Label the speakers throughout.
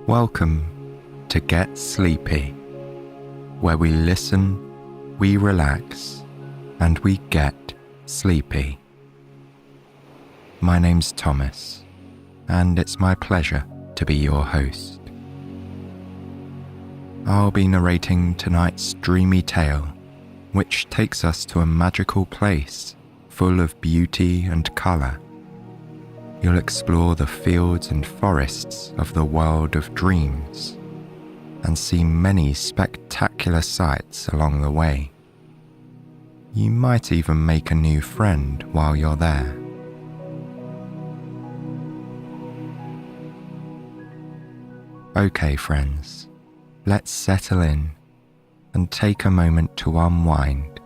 Speaker 1: Welcome to Get Sleepy, where we listen, we relax, and we get sleepy. My name's Thomas, and it's my pleasure to be your host. I'll be narrating tonight's dreamy tale, which takes us to a magical place full of beauty and colour. You'll explore the fields and forests of the world of dreams and see many spectacular sights along the way. You might even make a new friend while you're there. Okay, friends, let's settle in and take a moment to unwind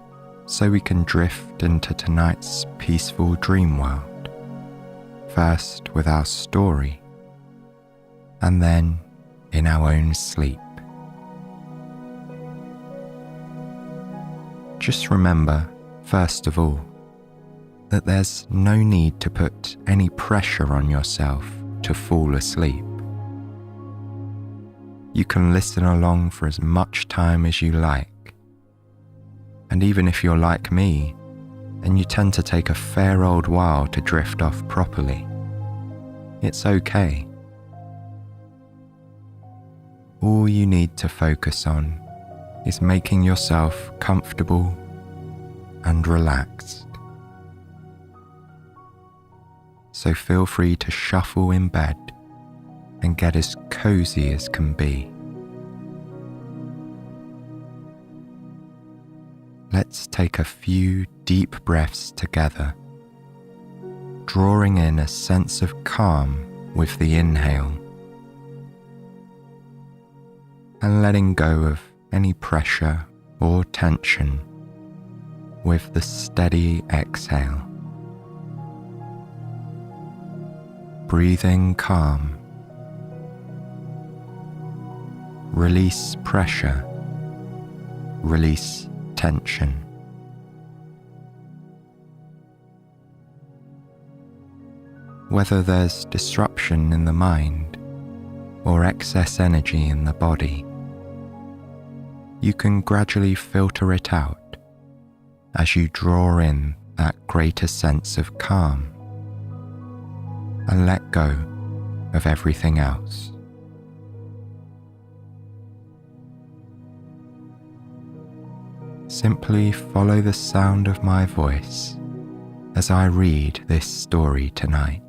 Speaker 1: so we can drift into tonight's peaceful dream world. First with our story, and then in our own sleep. Just remember, first of all, that there's no need to put any pressure on yourself to fall asleep. You can listen along for as much time as you like. And even if you're like me, and you tend to take a fair old while to drift off properly, it's okay. All you need to focus on is making yourself comfortable and relaxed. So feel free to shuffle in bed and get as cozy as can be. Let's take a few deep breaths together, drawing in a sense of calm with the inhale and letting go of any pressure or tension with the steady exhale. Breathing calm. Release pressure. Release tension. Whether there's disruption in the mind or excess energy in the body, you can gradually filter it out as you draw in that greater sense of calm and let go of everything else. Simply follow the sound of my voice as I read this story tonight,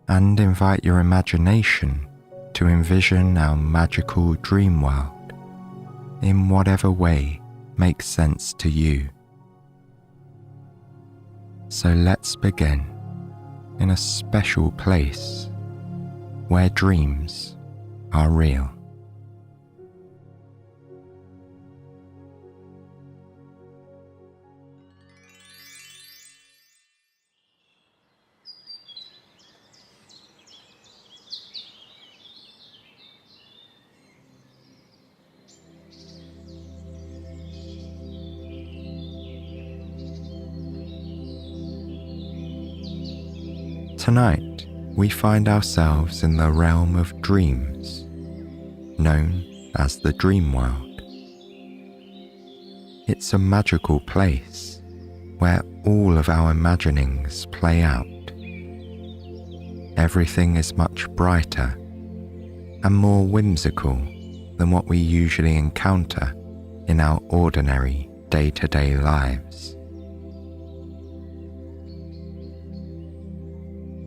Speaker 1: and invite your imagination to envision our magical dream world in whatever way makes sense to you. So let's begin in a special place where dreams are real. Tonight, we find ourselves in the realm of dreams, known as the dream world. It's a magical place where all of our imaginings play out. Everything is much brighter and more whimsical than what we usually encounter in our ordinary day-to-day lives.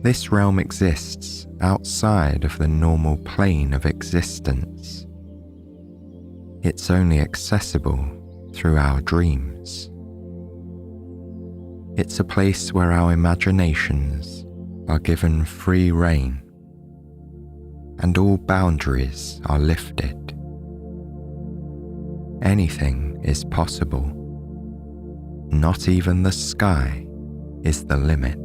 Speaker 1: This realm exists outside of the normal plane of existence. It's only accessible through our dreams. It's a place where our imaginations are given free rein, and all boundaries are lifted. Anything is possible. Not even the sky is the limit.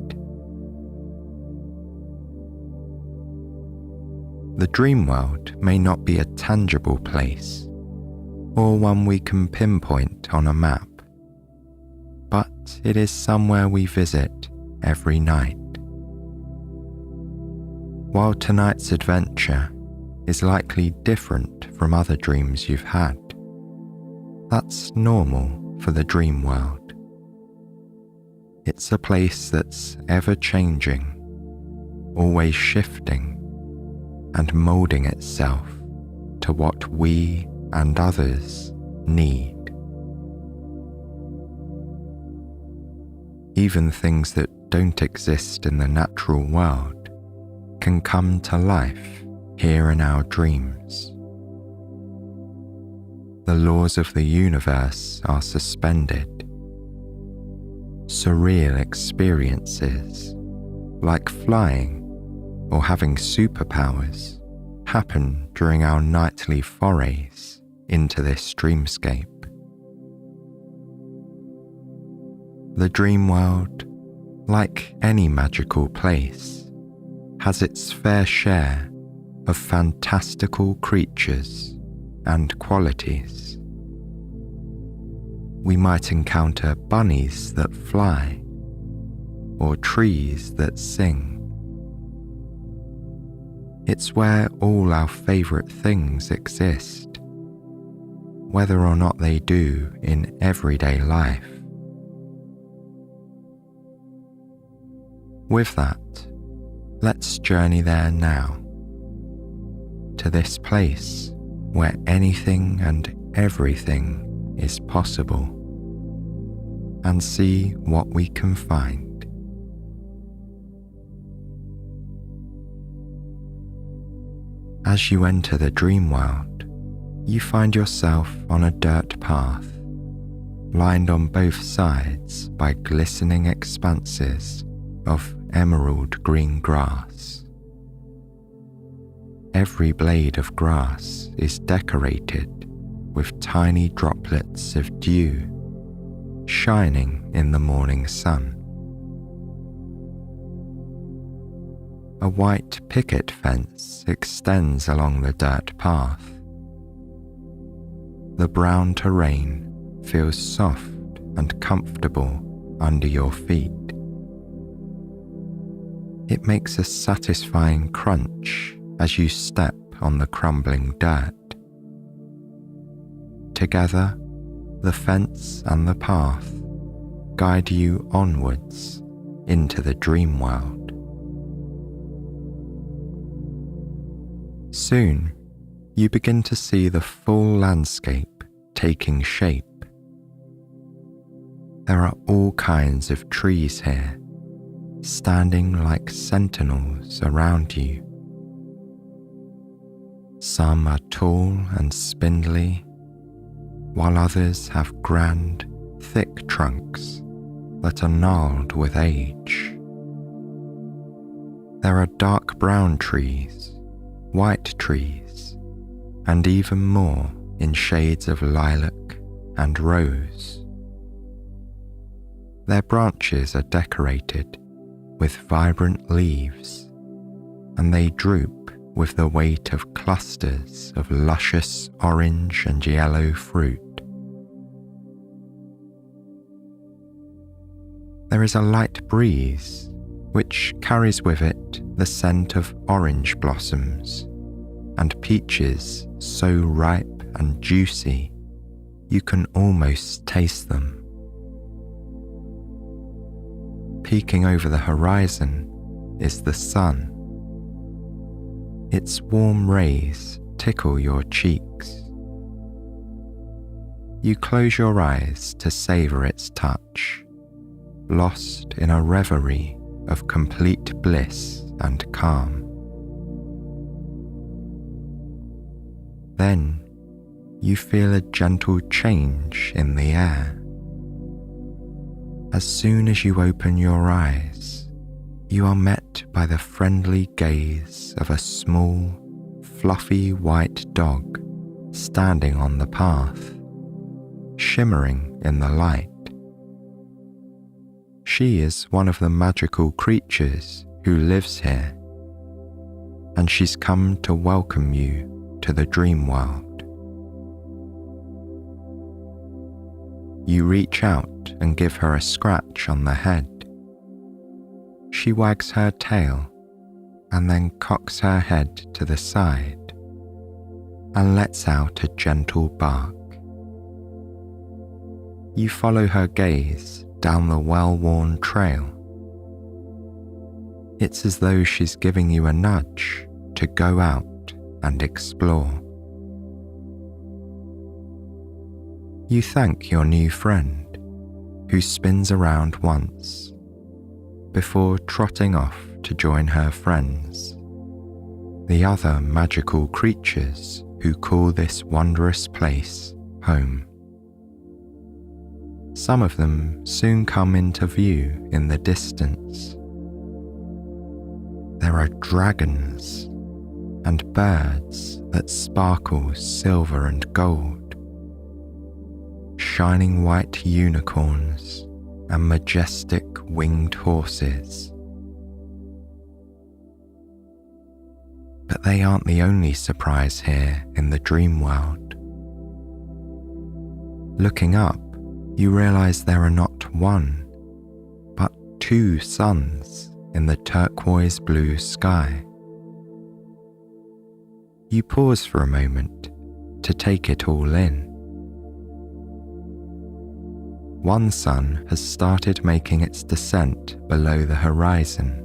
Speaker 1: The dream world may not be a tangible place, or one we can pinpoint on a map, but it is somewhere we visit every night. While tonight's adventure is likely different from other dreams you've had, that's normal for the dream world. It's a place that's ever changing, always shifting and moulding itself to what we and others need. Even things that don't exist in the natural world can come to life here in our dreams. The laws of the universe are suspended. Surreal experiences, like flying or having superpowers, happen during our nightly forays into this dreamscape. The dream world, like any magical place, has its fair share of fantastical creatures and qualities. We might encounter bunnies that fly, or trees that sing. It's where all our favourite things exist, whether or not they do in everyday life. With that, let's journey there now, to this place where anything and everything is possible, and see what we can find. As you enter the dream world, you find yourself on a dirt path, lined on both sides by glistening expanses of emerald green grass. Every blade of grass is decorated with tiny droplets of dew shining in the morning sun. A white picket fence extends along the dirt path. The brown terrain feels soft and comfortable under your feet. It makes a satisfying crunch as you step on the crumbling dirt. Together, the fence and the path guide you onwards into the dream world. Soon, you begin to see the full landscape taking shape. There are all kinds of trees here, standing like sentinels around you. Some are tall and spindly, while others have grand, thick trunks that are gnarled with age. There are dark brown trees, white trees, and even more in shades of lilac and rose. Their branches are decorated with vibrant leaves, and they droop with the weight of clusters of luscious orange and yellow fruit. There is a light breeze which carries with it the scent of orange blossoms and peaches so ripe and juicy you can almost taste them. Peeking over the horizon is the sun. Its warm rays tickle your cheeks. You close your eyes to savour its touch, lost in a reverie of complete bliss and calm. Then you feel a gentle change in the air. As soon as you open your eyes, you are met by the friendly gaze of a small, fluffy white dog standing on the path, shimmering in the light. She is one of the magical creatures who lives here, and she's come to welcome you to the dream world. You reach out and give her a scratch on the head. She wags her tail and then cocks her head to the side and lets out a gentle bark. You follow her gaze down the well-worn trail. It's as though she's giving you a nudge to go out and explore. You thank your new friend, who spins around once before trotting off to join her friends, the other magical creatures who call this wondrous place home. Some of them soon come into view in the distance. There are dragons and birds that sparkle silver and gold, shining white unicorns and majestic winged horses. But they aren't the only surprise here in the dream world. Looking up, you realize there are not one, but two suns in the turquoise blue sky. You pause for a moment to take it all in. One sun has started making its descent below the horizon,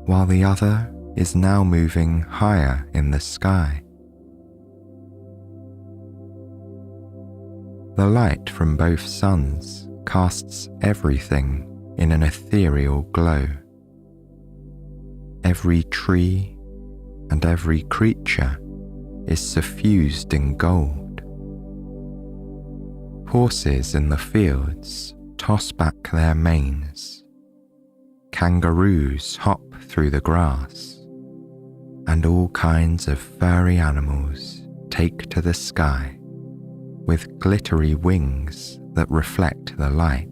Speaker 1: while the other is now moving higher in the sky. The light from both suns casts everything in an ethereal glow. Every tree and every creature is suffused in gold. Horses in the fields toss back their manes. Kangaroos hop through the grass, and all kinds of furry animals take to the sky with glittery wings that reflect the light.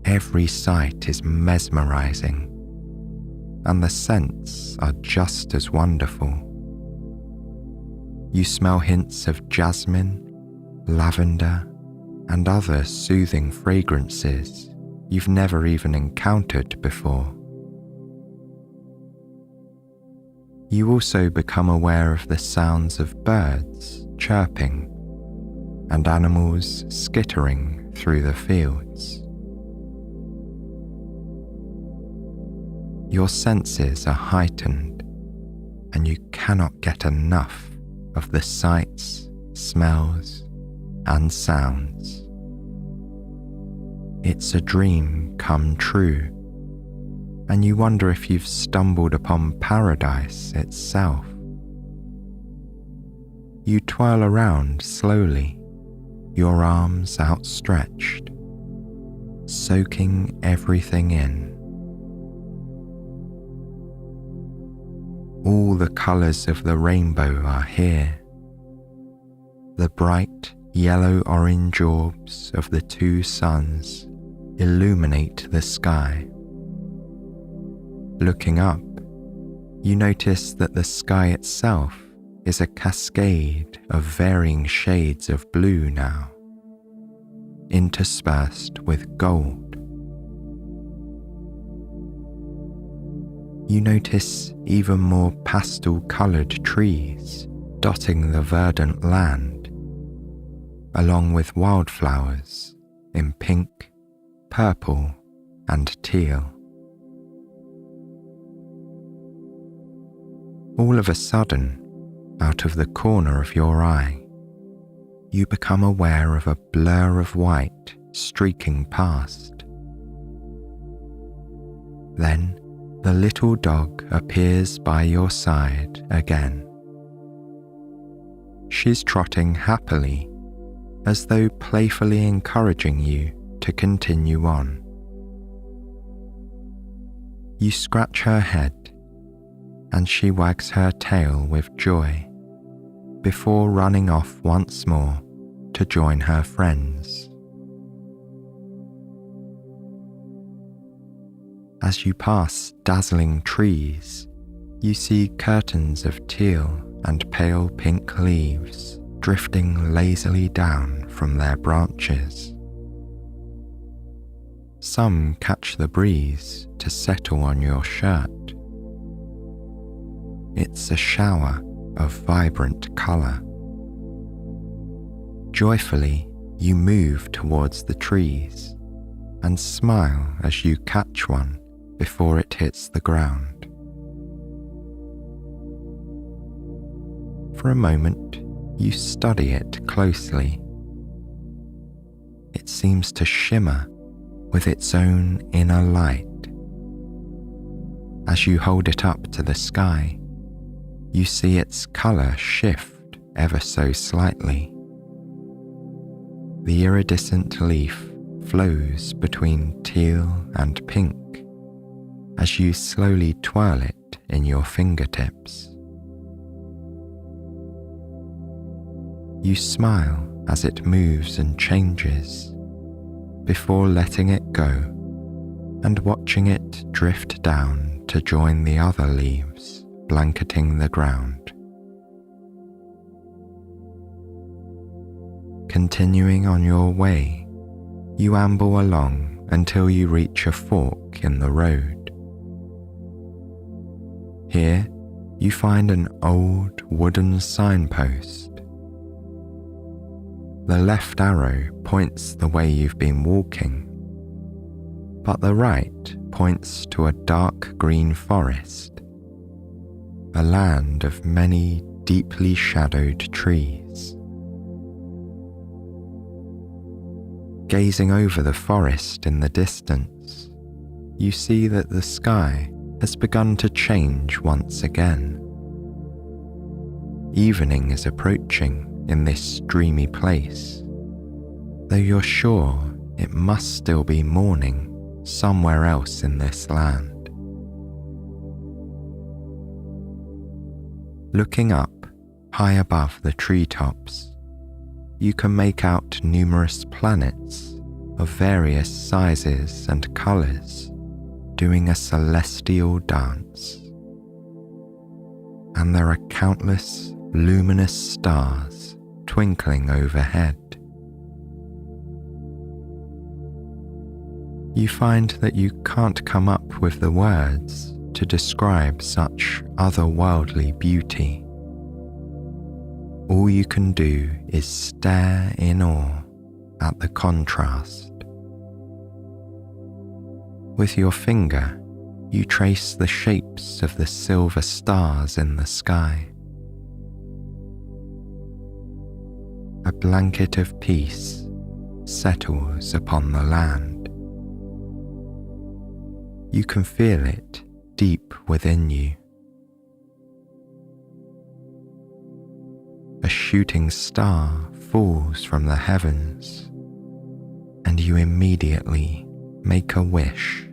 Speaker 1: Every sight is mesmerizing, and the scents are just as wonderful. You smell hints of jasmine, lavender, and other soothing fragrances you've never even encountered before. You also become aware of the sounds of birds chirping and animals skittering through the fields. Your senses are heightened, and you cannot get enough of the sights, smells, and sounds. It's a dream come true, and you wonder if you've stumbled upon paradise itself. You twirl around slowly, your arms outstretched, soaking everything in. All the colours of the rainbow are here. The bright yellow-orange orbs of the two suns illuminate the sky. Looking up, you notice that the sky itself is a cascade of varying shades of blue now, interspersed with gold. You notice even more pastel-coloured trees dotting the verdant land, along with wildflowers in pink, purple, and teal. All of a sudden, out of the corner of your eye, you become aware of a blur of white streaking past. Then, the little dog appears by your side again. She's trotting happily, as though playfully encouraging you to continue on. You scratch her head, and she wags her tail with joy, before running off once more to join her friends. As you pass dazzling trees, you see curtains of teal and pale pink leaves drifting lazily down from their branches. Some catch the breeze to settle on your shirt. It's a shower of vibrant colour. Joyfully, you move towards the trees and smile as you catch one before it hits the ground. For a moment, you study it closely. It seems to shimmer with its own inner light. As you hold it up to the sky, you see its colour shift ever so slightly. The iridescent leaf flows between teal and pink as you slowly twirl it in your fingertips. You smile as it moves and changes before letting it go and watching it drift down to join the other leaves blanketing the ground. Continuing on your way, you amble along until you reach a fork in the road. Here, you find an old wooden signpost. The left arrow points the way you've been walking, but the right points to a dark green forest, a land of many deeply shadowed trees. Gazing over the forest in the distance, you see that the sky has begun to change once again. Evening is approaching in this dreamy place, though you're sure it must still be morning somewhere else in this land. Looking up high above the treetops, you can make out numerous planets of various sizes and colours doing a celestial dance. And there are countless luminous stars twinkling overhead. You find that you can't come up with the words to describe such otherworldly beauty. All you can do is stare in awe at the contrast. With your finger, you trace the shapes of the silver stars in the sky. A blanket of peace settles upon the land. You can feel it deep within you. A shooting star falls from the heavens, and you immediately make a wish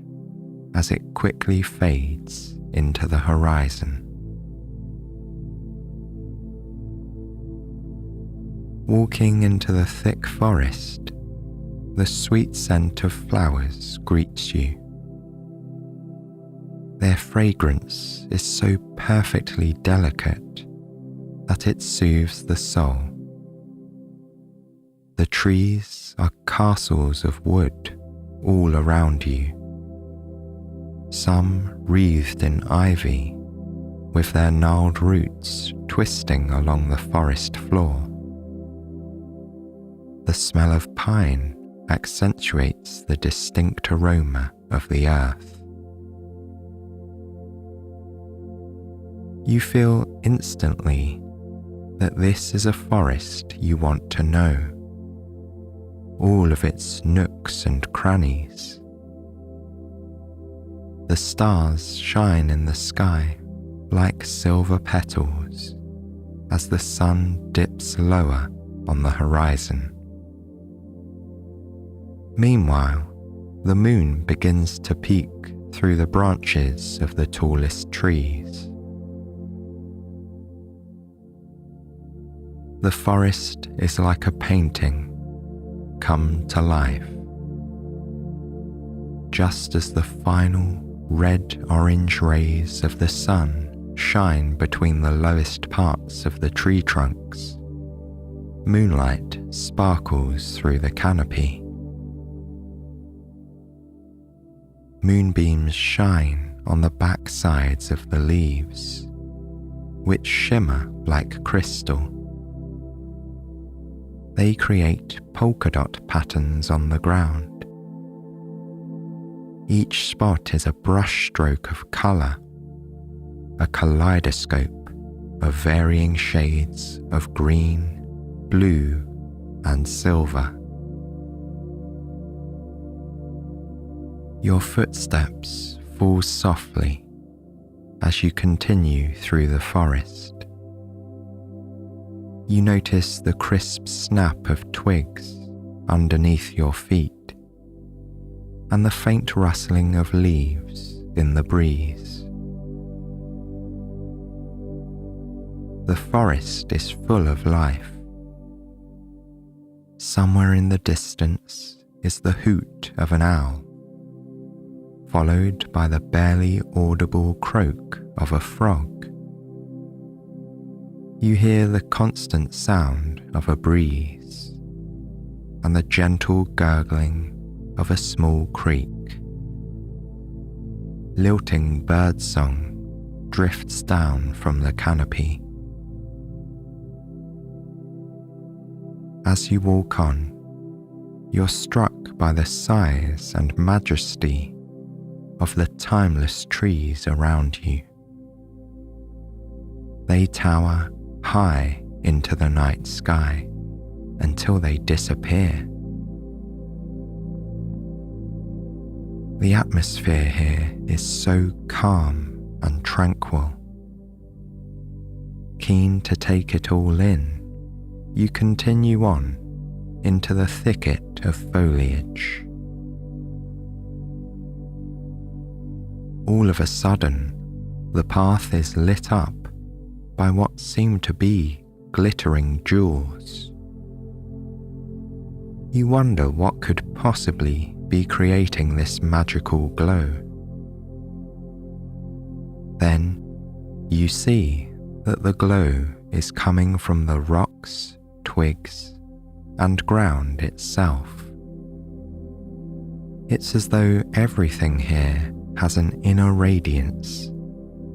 Speaker 1: as it quickly fades into the horizon. Walking into the thick forest, the sweet scent of flowers greets you. Their fragrance is so perfectly delicate that it soothes the soul. The trees are castles of wood all around you, some wreathed in ivy, with their gnarled roots twisting along the forest floor. The smell of pine accentuates the distinct aroma of the earth. You feel instantly that this is a forest you want to know, all of its nooks and crannies. The stars shine in the sky like silver petals as the sun dips lower on the horizon. Meanwhile, the moon begins to peek through the branches of the tallest trees. The forest is like a painting come to life. Just as the final red-orange rays of the sun shine between the lowest parts of the tree trunks, moonlight sparkles through the canopy. Moonbeams shine on the back sides of the leaves, which shimmer like crystal. They create polka dot patterns on the ground. Each spot is a brushstroke of colour, a kaleidoscope of varying shades of green, blue, and silver. Your footsteps fall softly as you continue through the forest. You notice the crisp snap of twigs underneath your feet and the faint rustling of leaves in the breeze. The forest is full of life. Somewhere in the distance is the hoot of an owl, followed by the barely audible croak of a frog. You hear the constant sound of a breeze and the gentle gurgling of a small creek. Lilting birdsong drifts down from the canopy. As you walk on, you're struck by the size and majesty of the timeless trees around you. They tower high into the night sky until they disappear. The atmosphere here is so calm and tranquil. Keen to take it all in, you continue on into the thicket of foliage. All of a sudden, the path is lit up by what seem to be glittering jewels. You wonder what could possibly be creating this magical glow. Then you see that the glow is coming from the rocks, twigs, and ground itself. It's as though everything here has an inner radiance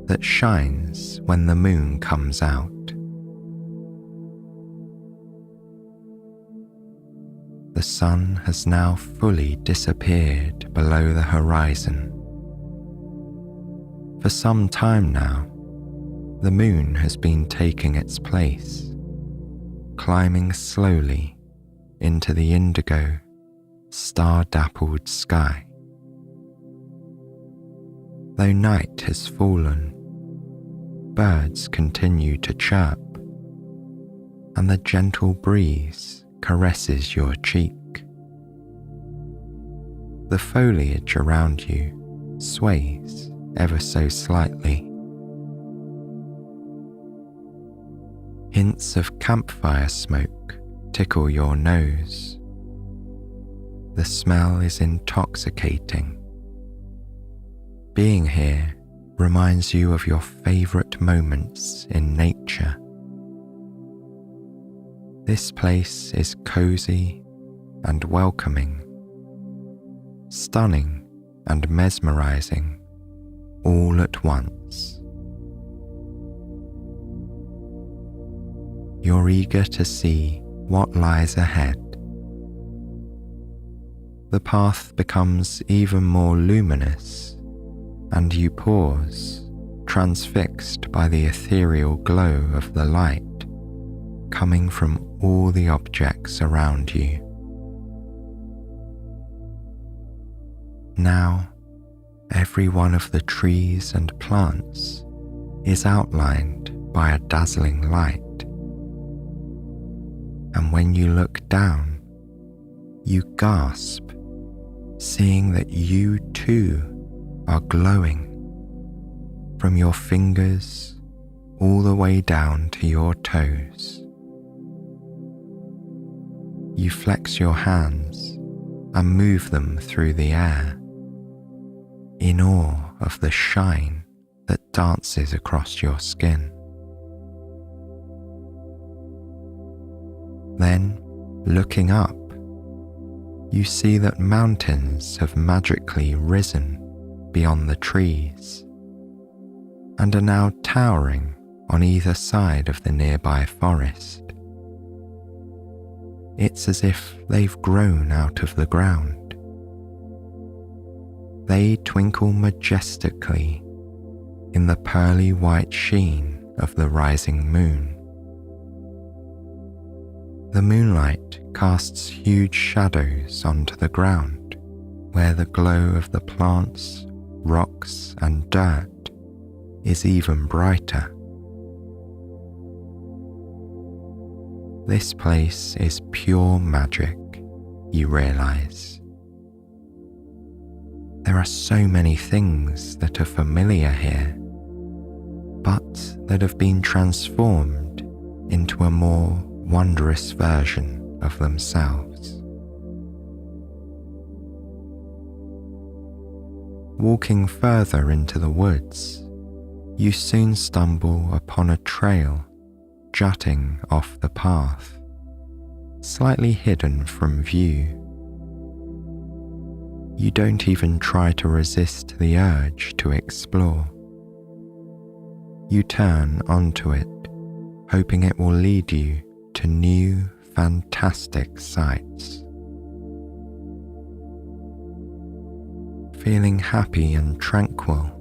Speaker 1: that shines when the moon comes out. The sun has now fully disappeared below the horizon. For some time now, the moon has been taking its place, climbing slowly into the indigo, star-dappled sky. Though night has fallen, birds continue to chirp, and the gentle breeze caresses your cheek. The foliage around you sways ever so slightly. Hints of campfire smoke tickle your nose. The smell is intoxicating. Being here reminds you of your favorite moments in nature. This place is cozy and welcoming, stunning and mesmerizing all at once. You're eager to see what lies ahead. The path becomes even more luminous, and you pause, transfixed by the ethereal glow of the light coming from all the objects around you. Now, every one of the trees and plants is outlined by a dazzling light. And when you look down, you gasp, seeing that you too are glowing from your fingers all the way down to your toes. You flex your hands and move them through the air, in awe of the shine that dances across your skin. Then, looking up, you see that mountains have magically risen beyond the trees and are now towering on either side of the nearby forest. It's as if they've grown out of the ground. They twinkle majestically in the pearly white sheen of the rising moon. The moonlight casts huge shadows onto the ground where the glow of the plants, rocks, and dirt is even brighter. This place is pure magic, you realize. There are so many things that are familiar here, but that have been transformed into a more wondrous version of themselves. Walking further into the woods, you soon stumble upon a trail jutting off the path, slightly hidden from view. You don't even try to resist the urge to explore. You turn onto it, hoping it will lead you to new, fantastic sights. Feeling happy and tranquil,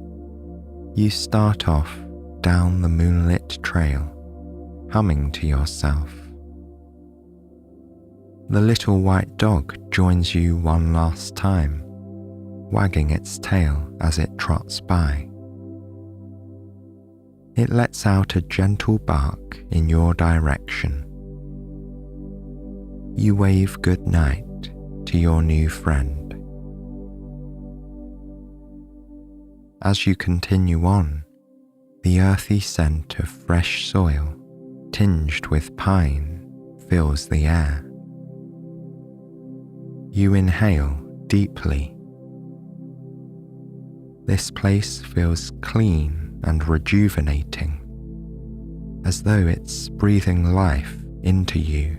Speaker 1: you start off down the moonlit trail, humming to yourself. The little white dog joins you one last time, wagging its tail as it trots by. It lets out a gentle bark in your direction. You wave good night to your new friend. As you continue on, the earthy scent of fresh soil, tinged with pine, fills the air. You inhale deeply. This place feels clean and rejuvenating, as though it's breathing life into you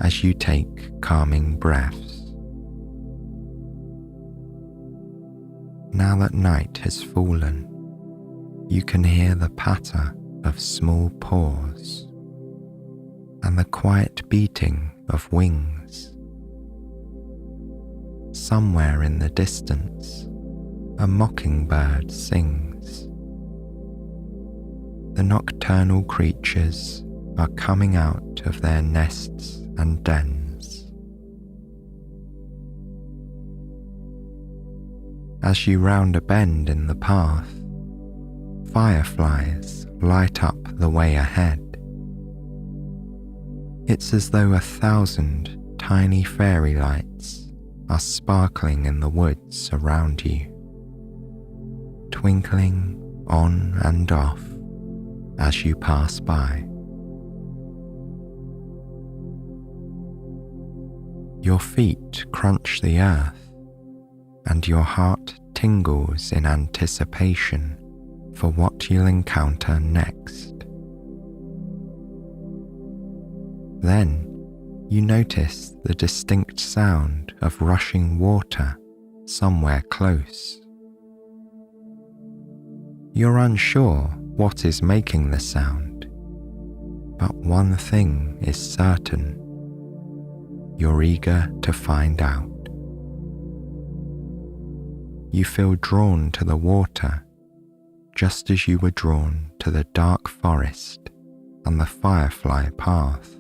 Speaker 1: as you take calming breaths. Now that night has fallen, you can hear the patter of small paws and the quiet beating of wings. Somewhere in the distance, a mockingbird sings. The nocturnal creatures are coming out of their nests and dens. As you round a bend in the path, fireflies light up the way ahead. It's as though 1,000 tiny fairy lights are sparkling in the woods around you, twinkling on and off as you pass by. Your feet crunch the earth, and your heart tingles in anticipation for what you'll encounter next. Then you notice the distinct sound of rushing water somewhere close. You're unsure what is making the sound, but one thing is certain: you're eager to find out. You feel drawn to the water, just as you were drawn to the dark forest and the firefly path.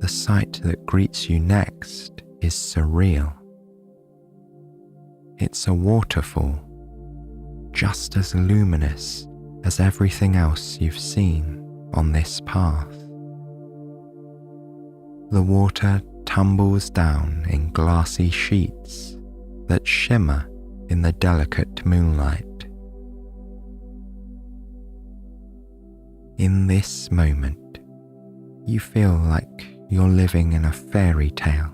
Speaker 1: The sight that greets you next is surreal. It's a waterfall, just as luminous as everything else you've seen on this path. The water tumbles down in glassy sheets that shimmer in the delicate moonlight. In this moment, you feel like you're living in a fairy tale.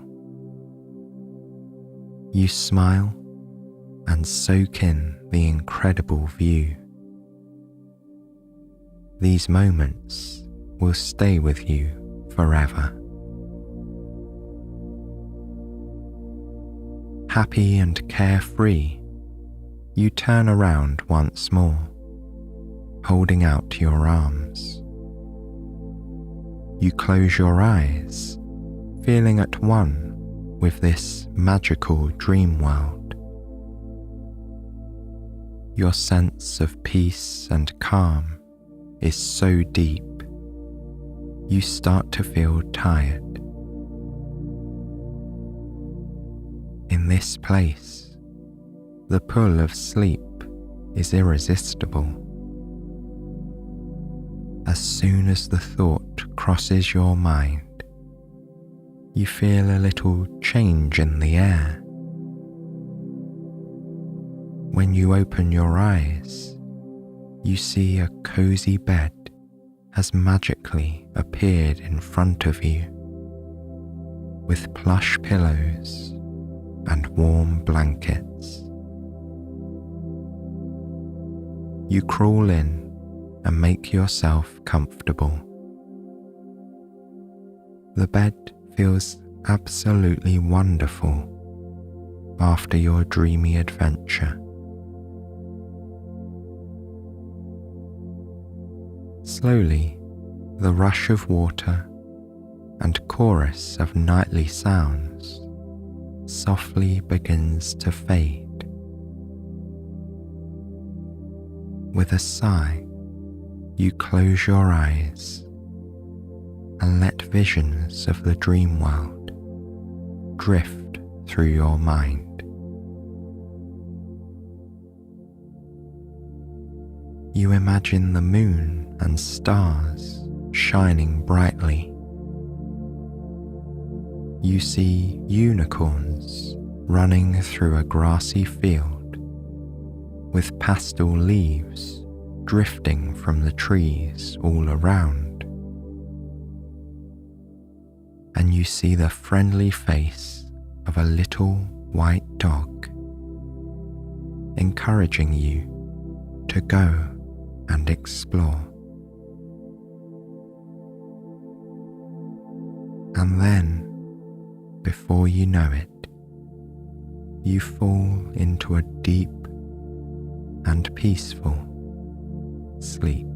Speaker 1: You smile and soak in the incredible view. These moments will stay with you. you forever. happy and carefree, you turn around once more, holding out your arms. You close your eyes, feeling at one with this magical dream world. Your sense of peace and calm is so deep, you start to feel tired. In this place, the pull of sleep is irresistible. As soon as the thought crosses your mind, you feel a little change in the air. When you open your eyes, you see a cozy bed has magically appeared in front of you, with plush pillows and warm blankets. You crawl in and make yourself comfortable. The bed feels absolutely wonderful after your dreamy adventure. Slowly, the rush of water and chorus of nightly sounds softly begins to fade. With a sigh, you close your eyes and let visions of the dream world drift through your mind. You imagine the moon and stars shining brightly. You see unicorns running through a grassy field, with pastel leaves drifting from the trees all around. And you see the friendly face of a little white dog, encouraging you to go and explore. And then, before you know it, you fall into a deep and peaceful sleep.